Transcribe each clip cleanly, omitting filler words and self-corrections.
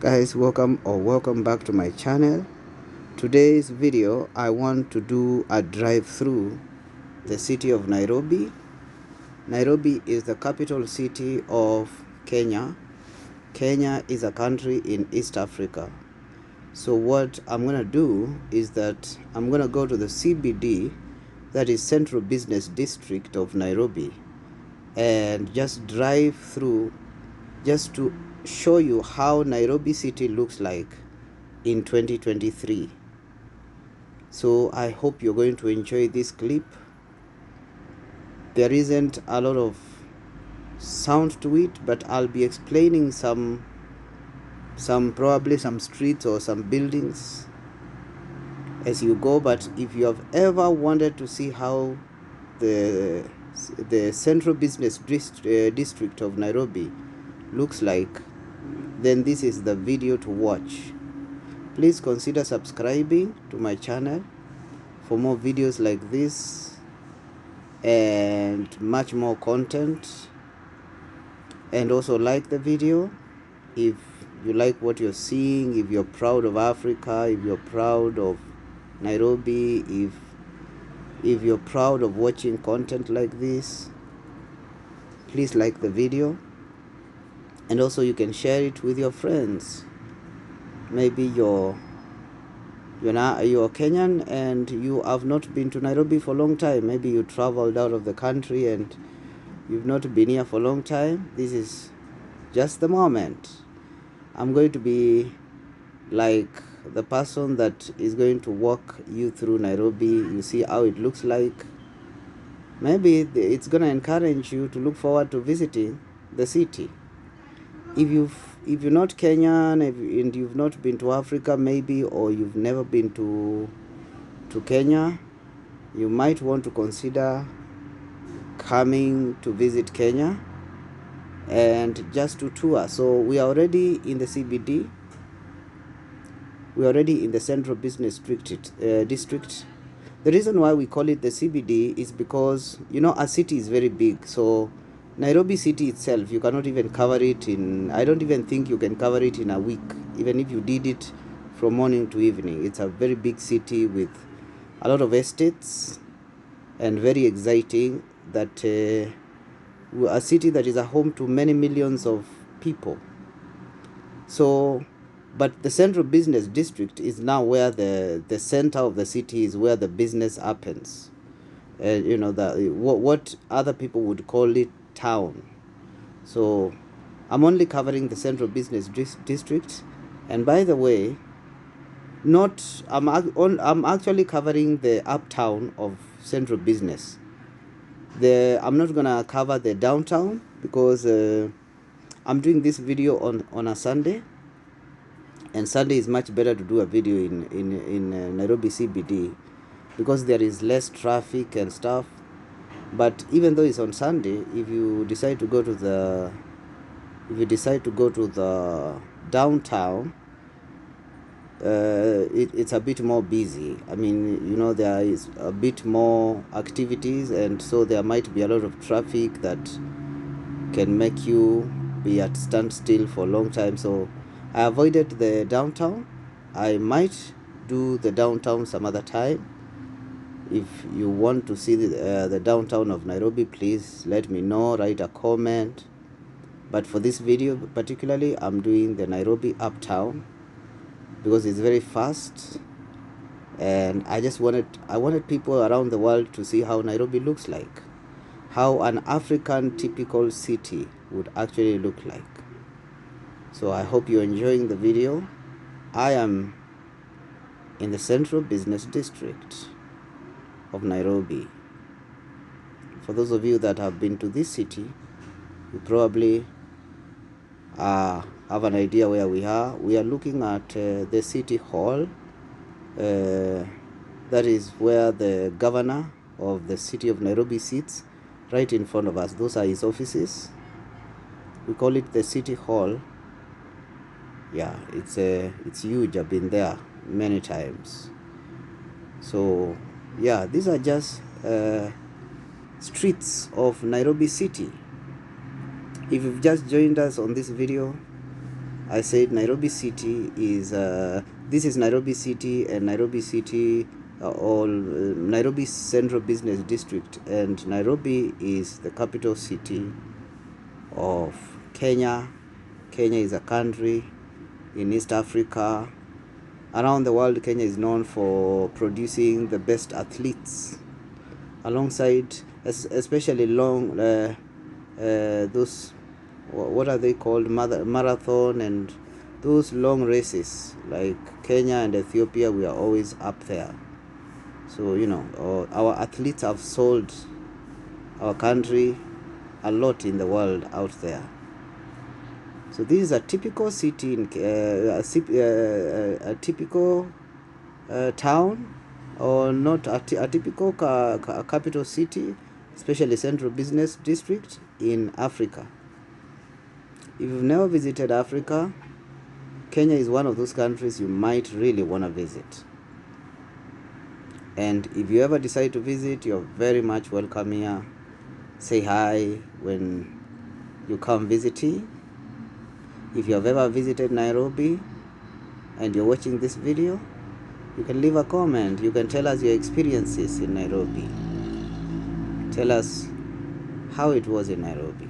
Guys, welcome back to my channel. Today's video I want to do a drive through the city of Nairobi. Nairobi is the capital city of Kenya. Kenya is a country in East Africa. So what I'm gonna do is that I'm gonna go to the CBD, that is Central Business District of Nairobi, and just drive through just to show you how Nairobi city looks like in 2023. So I hope you're going to enjoy this clip. There isn't a lot of sound to it, but I'll be explaining probably some streets or some buildings as you go. But if you have ever wanted to see how the Central Business District of Nairobi looks like, then this is the video to watch. Please consider subscribing to my channel for more videos like this and much more content, and also like the video if you like what you're seeing, if you're proud of Africa, if you're proud of Nairobi, if you're proud of watching content like this. Please like the video, and also you can share it with your friends. Maybe you're Kenyan and you have not been to Nairobi for a long time. Maybe you traveled out of the country and you've not been here for a long time. This is just the moment. I'm going to be like the person that is going to walk you through Nairobi. You see how it looks like. Maybe it's going to encourage you to look forward to visiting the city. If you're not Kenyan and you've not been to Africa maybe, or you've never been to Kenya, you might want to consider coming to visit Kenya and just to tour. So we are already in the CBD. We are already in the Central Business District. The reason why we call it the CBD is because, a city is very big. So Nairobi city itself, you cannot even cover it I don't even think you can cover it in a week, even if you did it from morning to evening. It's a very big city with a lot of estates and very exciting, that a city that is a home to many millions of people. So, but the Central Business District is now where the center of the city is, where the business happens. What other people would call it town. So I'm only covering the Central Business District, and by the way, I'm actually covering the uptown of Central Business. I'm not gonna cover the downtown because I'm doing this video on a Sunday, and Sunday is much better to do a video in Nairobi CBD because there is less traffic and stuff. But even though it's on Sunday, if you decide to go to the downtown, it's a bit more busy. I mean, there is a bit more activities, and so there might be a lot of traffic that can make you be at standstill for a long time. So I avoided the downtown. I might do the downtown some other time. If you want to see the downtown of Nairobi, please let me know, write a comment. But for this video particularly, I'm doing the Nairobi uptown because it's very fast, and I wanted people around the world to see how Nairobi looks like, how an African typical city would actually look like. So I hope you're enjoying the video. I am in the Central Business District of Nairobi. For those of you that have been to this city, you probably have an idea where we are. We are looking at the city hall. That is where the governor of the city of Nairobi sits, right in front of us. Those are his offices. We call it the city hall. Yeah, it's huge. I've been there many times. So yeah, these are just streets of Nairobi city. If you've just joined us on this video, I said Nairobi City is this is Nairobi City, and Nairobi City Nairobi Central Business District, and Nairobi is the capital city of Kenya. Kenya is a country in East Africa. Around the world, Kenya is known for producing the best athletes, alongside especially long those, what are they called, marathon, and those long races like Kenya and Ethiopia. We are always up there. So our athletes have sold our country a lot in the world out there. So this is a typical city in a typical town, or not a typical capital city, especially central business district in Africa. If you've never visited Africa, Kenya is one of those countries you might really want to visit. And if you ever decide to visit, you're very much welcome here. Say hi when you come visiting. If you have ever visited Nairobi and you're watching this video, you can leave a comment. You can tell us your experiences in Nairobi. Tell us how it was in Nairobi.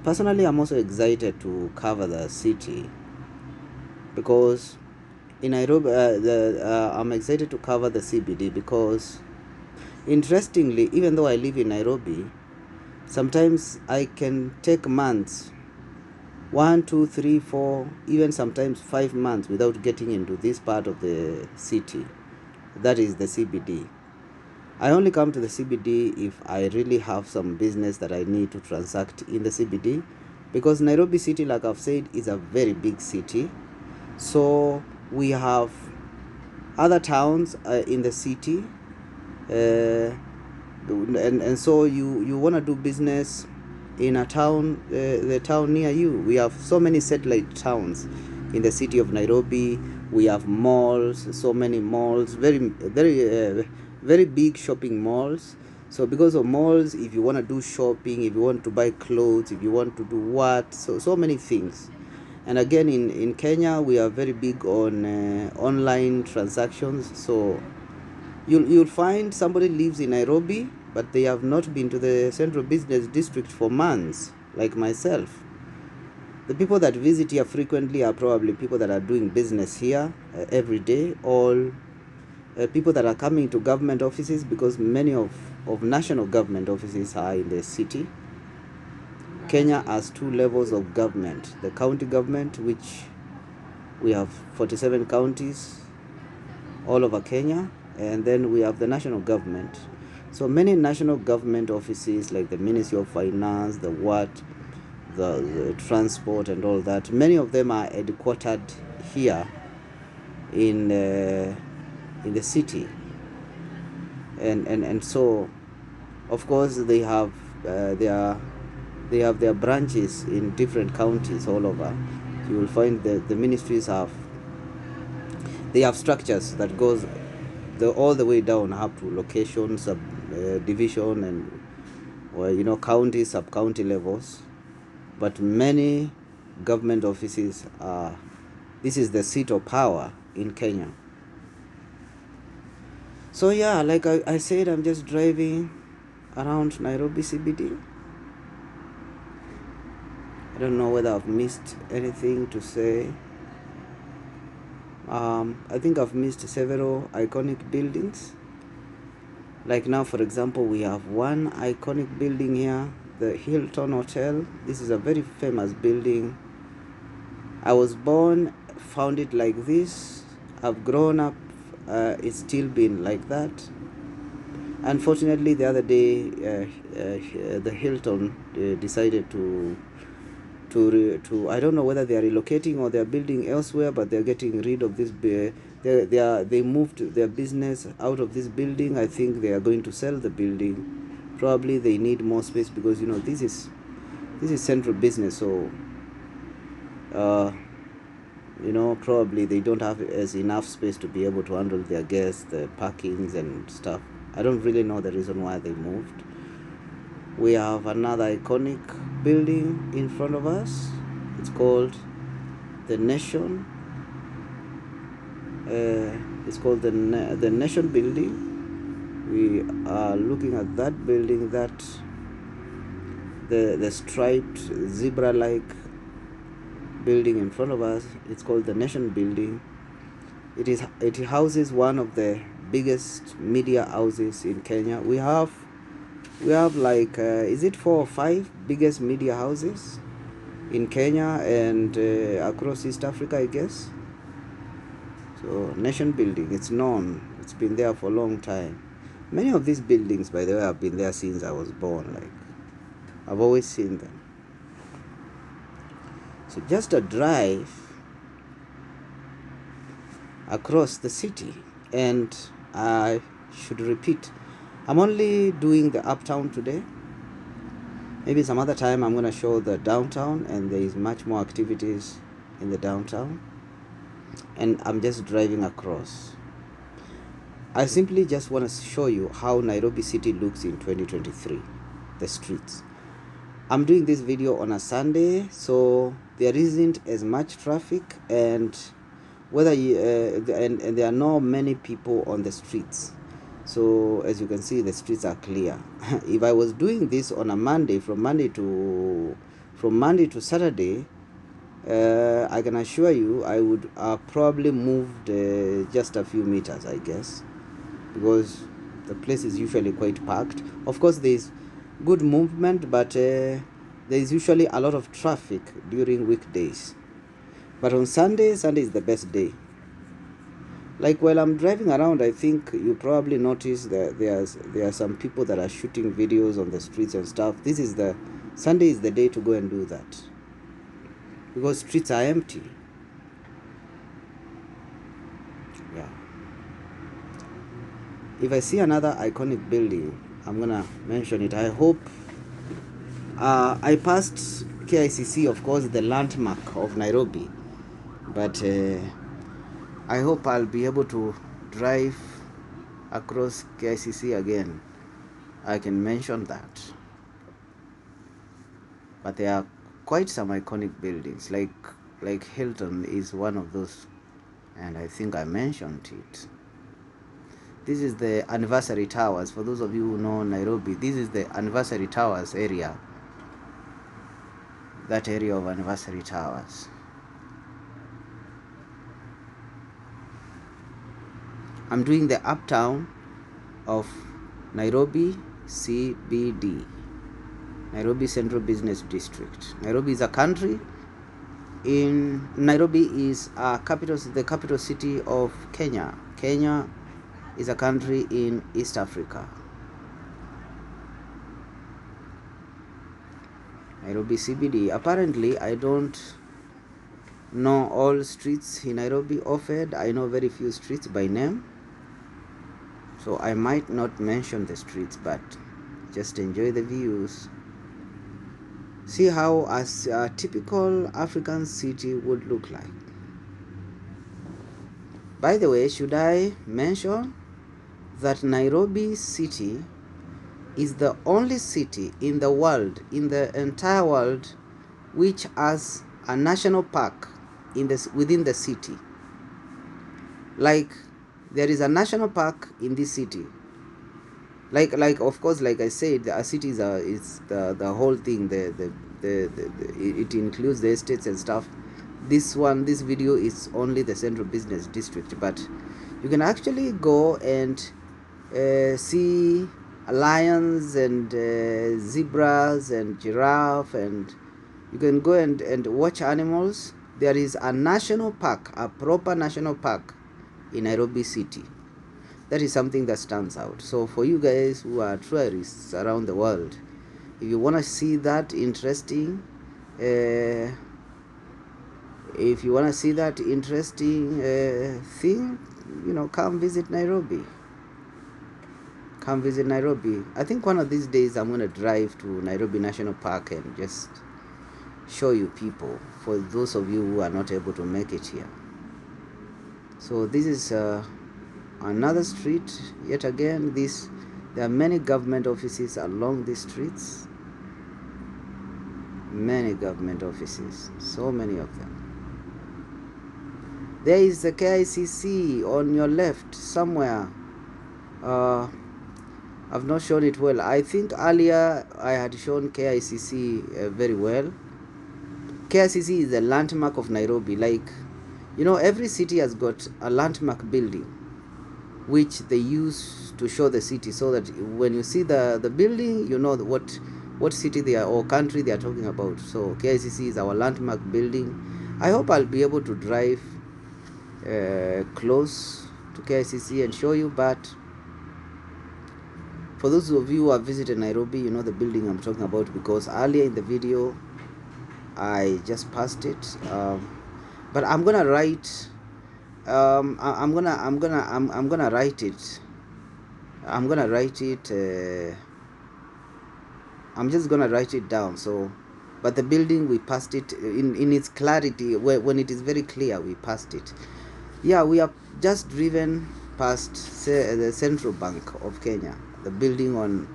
Personally, I'm also excited to cover the city, because in Nairobi, I'm excited to cover the CBD because, interestingly, even though I live in Nairobi, sometimes I can take months, 1, 2, 3, 4, even sometimes 5 months without getting into this part of the city. That is the CBD. I only come to the CBD if I really have some business that I need to transact in the CBD, because Nairobi City, like I've said, is a very big city. So we have other towns in the city, and so you want to do business in a town, the town near you. We have so many satellite towns in the city of Nairobi. We have malls, so many malls, very big shopping malls. So because of malls, if you want to do shopping, if you want to buy clothes, if you want to do what, so many things. And again, in Kenya, we are very big on online transactions. So you'll find somebody lives in Nairobi, but they have not been to the central business district for months, like myself. The people that visit here frequently are probably people that are doing business here every day, or people that are coming to government offices, because many of national government offices are in the city. Kenya has 2 levels of government: the county government, which we have 47 counties all over Kenya, and then we have the national government. So many national government offices, like the Ministry of Finance, the transport and all that, many of them are headquartered here in the city, and so of course they have their branches in different counties all over. You will find the ministries have structures that goes all the way down up to location, division, and county, sub-county levels. But many government offices are, this is the seat of power in Kenya. So yeah, like I said, I'm just driving around Nairobi CBD. I don't know whether I've missed anything to say. I think I've missed several iconic buildings. Like now, for example, we have one iconic building here, the Hilton Hotel. This is a very famous building. I was born, found it like this. I've grown up, it's still been like that. Unfortunately, the other day, the Hilton decided to I don't know whether they are relocating or they are building elsewhere, but they are getting rid of this. They moved their business out of this building. I think they are going to sell the building. Probably they need more space, because this is central business. So probably they don't have enough space to be able to handle their guests, the parkings and stuff. I don't really know the reason why they moved. We have another iconic building in front of us. It's called the nation. It's called the Nation Building. We are looking at that building, that the striped zebra-like building in front of us. It's called the Nation Building. It houses one of the biggest media houses in Kenya. We have like is it 4 or 5 biggest media houses in Kenya and across East Africa, I guess. So Nation Building, it's known, it's been there for a long time. Many of these buildings, by the way, have been there since I was born. Like, I've always seen them. So just a drive across the city, and I should repeat, I'm only doing the uptown today. Maybe some other time I'm going to show the downtown, and there is much more activities in the downtown, and I'm just driving across. I simply just want to show you how Nairobi City looks in 2023, the streets. I'm doing this video on a Sunday, so there isn't as much traffic, and whether you, and there are not many people on the streets. So as you can see, the streets are clear. If I was doing this on a Monday, from Monday to Saturday, I can assure you I would probably moved just a few meters, I guess, because the place is usually quite packed. Of course, there is good movement, but there is usually a lot of traffic during weekdays. But on Sunday is the best day. Like while I'm driving around, I think you probably notice that there are some people that are shooting videos on the streets and stuff. Sunday is the day to go and do that, because streets are empty. Yeah. If I see another iconic building, I'm gonna mention it. I hope I passed KICC, of course, the landmark of Nairobi, but I hope I'll be able to drive across KICC again. I can mention that. But there are quite some iconic buildings, like Hilton is one of those, and I think I mentioned it. This is the Anniversary Towers. For those of you who know Nairobi, this is the Anniversary Towers area. That area of Anniversary Towers. I'm doing the uptown of Nairobi CBD, Nairobi Central Business District. Nairobi is a country. Nairobi is the capital city of Kenya. Kenya is a country in East Africa. Nairobi CBD. Apparently, I don't know all streets in Nairobi offered. I know very few streets by name, so I might not mention the streets, but just enjoy the views. See how a typical African city would look like. By the way, should I mention that Nairobi City is the only city in the world, in the entire world, which has a national park within the city. Like, there is a national park in this city. Like of course, like I said, a city is the whole thing. It includes the estates and stuff. This video is only the Central Business District, but you can actually go and see lions and zebras and giraffe, and you can go and watch animals. There is a national park, a proper national park in Nairobi City. That is something that stands out. So for you guys who are tourists around the world, if you want to see that interesting thing, come visit Nairobi. Come visit Nairobi. I think one of these days I'm going to drive to Nairobi National Park and just show you people, for those of you who are not able to make it here. So this is another street. Yet again, there are many government offices along these streets. Many government offices, so many of them. There is a KICC on your left somewhere. I've not shown it well. I think earlier I had shown KICC very well. KICC is a landmark of Nairobi. Like, you know, every city has got a landmark building which they use to show the city, so that when you see the building, you know what city they are or country they are talking about. So KICC is our landmark building. I hope I'll be able to drive close to KICC and show you, but for those of you who have visited Nairobi, you know the building I'm talking about, because earlier in the video I just passed it. But I'm gonna write. I'm gonna write it. I'm gonna write it. I'm just gonna write it down. So, but the building, we passed it in its clarity. When it is very clear, we passed it. Yeah, we have just driven past the Central Bank of Kenya. The building on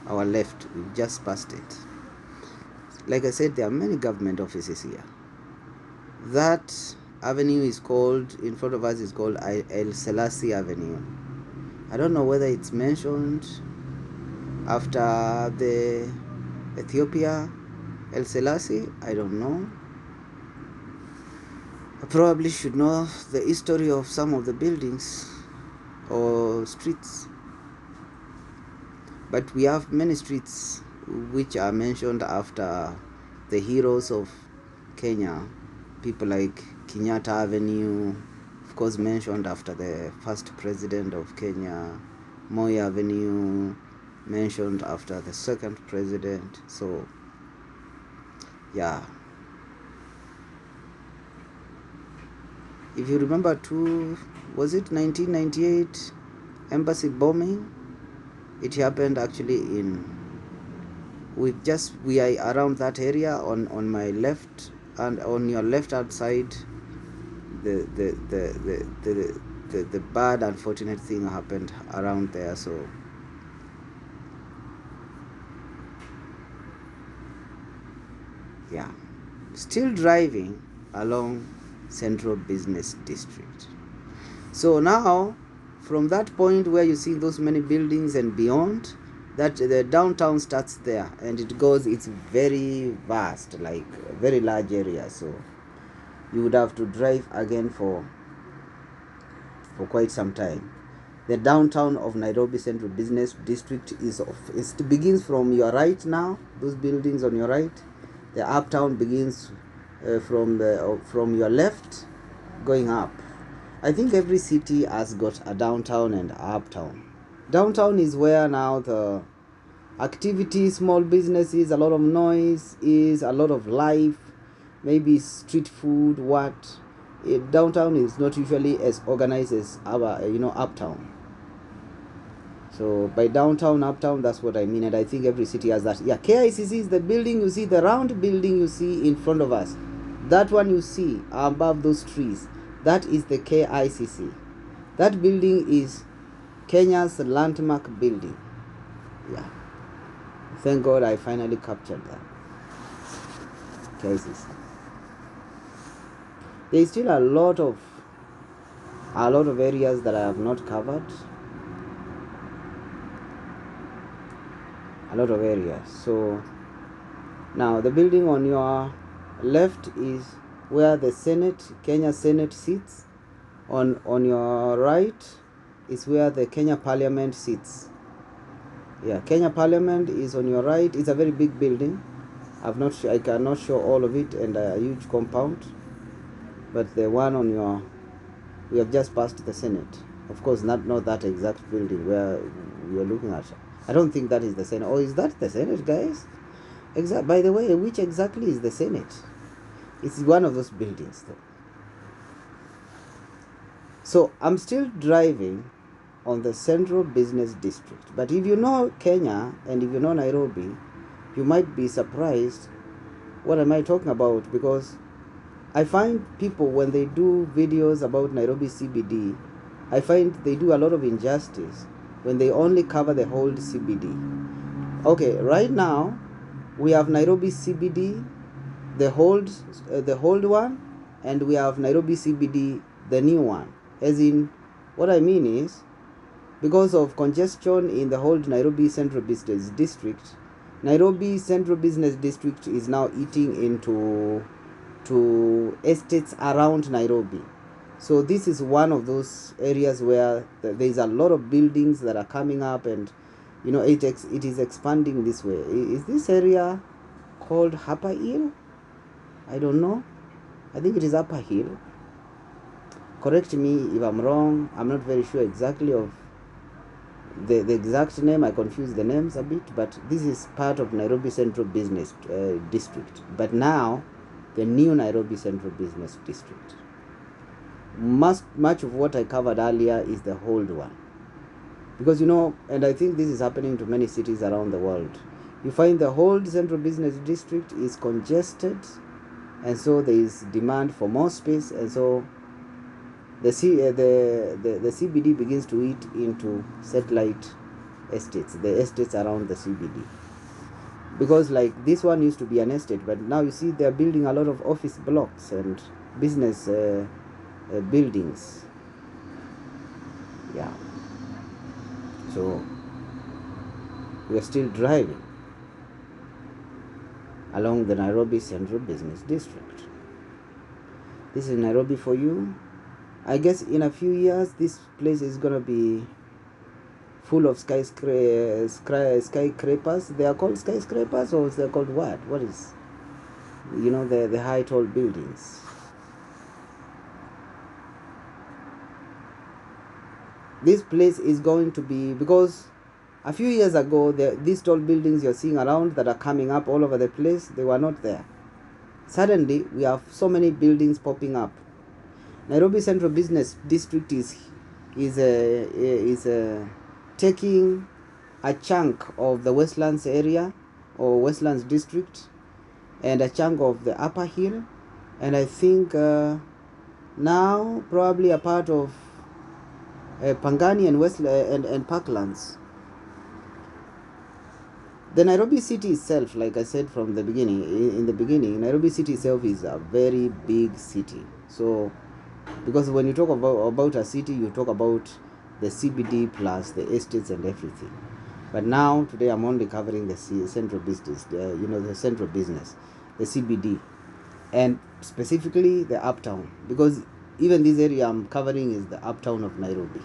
our left, we've just passed it. Like I said, there are many government offices here. That avenue is called, in front of us, is called El Selassie Avenue. I don't know whether it's mentioned after the Ethiopia El Selassie. I don't know. I probably should know the history of some of the buildings or streets. But we have many streets which are mentioned after the heroes of Kenya. People like Kenyatta Avenue, of course, mentioned after the first president of Kenya. Moi Avenue, mentioned after the second president. So, yeah. If you remember too, was it 1998 embassy bombing? It happened actually in, we are around that area on my left, and on your left hand side, the bad unfortunate thing happened around there. So yeah, still driving along Central Business District. So now, from that point where you see those many buildings and beyond, that the downtown starts there, and it goes, it's very vast, like a very large area. So you would have to drive again for quite some time. The downtown of Nairobi Central Business District it begins from your right now, those buildings on your right. The uptown begins from your left going up. I think every city has got a downtown and uptown. Downtown is where now the activity, small businesses, a lot of noise, is a lot of life, maybe street food, what. Downtown is not usually as organized as our, uptown. So by downtown, uptown, that's what I mean, and I think every city has that. Yeah, KICC is the building you see, the round building you see in front of us. That one you see above those trees, that is the KICC. That building is Kenya's landmark building. Yeah. Thank God I finally captured that. KICC. There is still a lot of areas that I have not covered. A lot of areas. So now the building on your left is where the Senate, Kenya Senate sits. On your right is where the Kenya Parliament sits. Yeah, Kenya Parliament is on your right. It's a very big building. I cannot show all of it, and a huge compound. But the one on your, we have just passed the Senate. Of course, not that exact building where we are looking at. I don't think that is the Senate. Oh, is that the Senate, guys? By the way, which exactly is the Senate? It's one of those buildings, though. So I'm still driving on the Central Business District. But if you know Kenya and if you know Nairobi, you might be surprised what am I talking about, because I find people, when they do videos about Nairobi CBD, I find they do a lot of injustice when they only cover the whole CBD. Okay, right now we have Nairobi CBD, the hold one, and we have Nairobi CBD the new one. As in, what I mean is, because of congestion in the whole Nairobi Central Business District, Nairobi Central Business District is now eating into estates around Nairobi. So this is one of those areas where there is a lot of buildings that are coming up, and it is expanding this way. Is this area called Upper Hill? I don't know. I think it is Upper Hill. Correct me if I'm wrong. I'm not very sure exactly of the exact name. I confuse the names a bit, but this is part of Nairobi Central Business District. But now, the new Nairobi Central Business District. Much of what I covered earlier is the old one. Because and I think this is happening to many cities around the world. You find the whole Central Business District is congested, and so there is demand for more space, and so the CBD begins to eat into satellite estates, the estates around the CBD. Because like this one used to be an estate, but now you see they're building a lot of office blocks and business buildings. Yeah. So we are still driving along the Nairobi Central Business District. This is Nairobi for you. I guess in a few years this place is gonna be full of skyscrapers. They are called skyscrapers, or they're called what? What is, the high tall buildings. This place is going to be, because a few years ago, these tall buildings you're seeing around that are coming up all over the place, they were not there. Suddenly, we have so many buildings popping up. Nairobi Central Business District is taking a chunk of the Westlands area, or Westlands District, and a chunk of the Upper Hill, and I think now probably a part of Pangani and and Parklands. The Nairobi city itself, like I said from the beginning, Nairobi city itself is a very big city. So, because when you talk about a city, you talk about the CBD plus the estates and everything. But now, today, I'm only covering the central business, the central business, the CBD, and specifically the uptown, because even this area I'm covering is the uptown of Nairobi.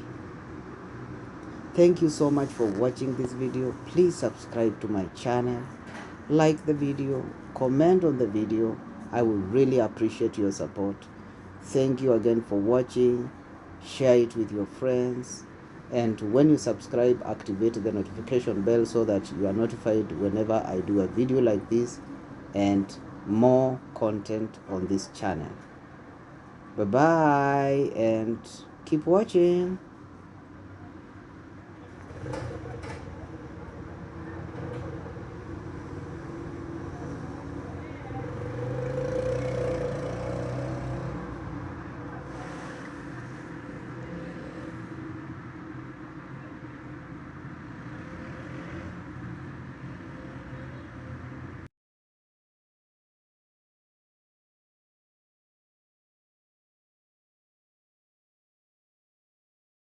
Thank you so much for watching this video. Please subscribe to my channel, like the video, comment on the video. I will really appreciate your support. Thank you again for watching. Share it with your friends, and when you subscribe, activate the notification bell so that you are notified whenever I do a video like this and more content on this channel. Bye bye, and keep watching.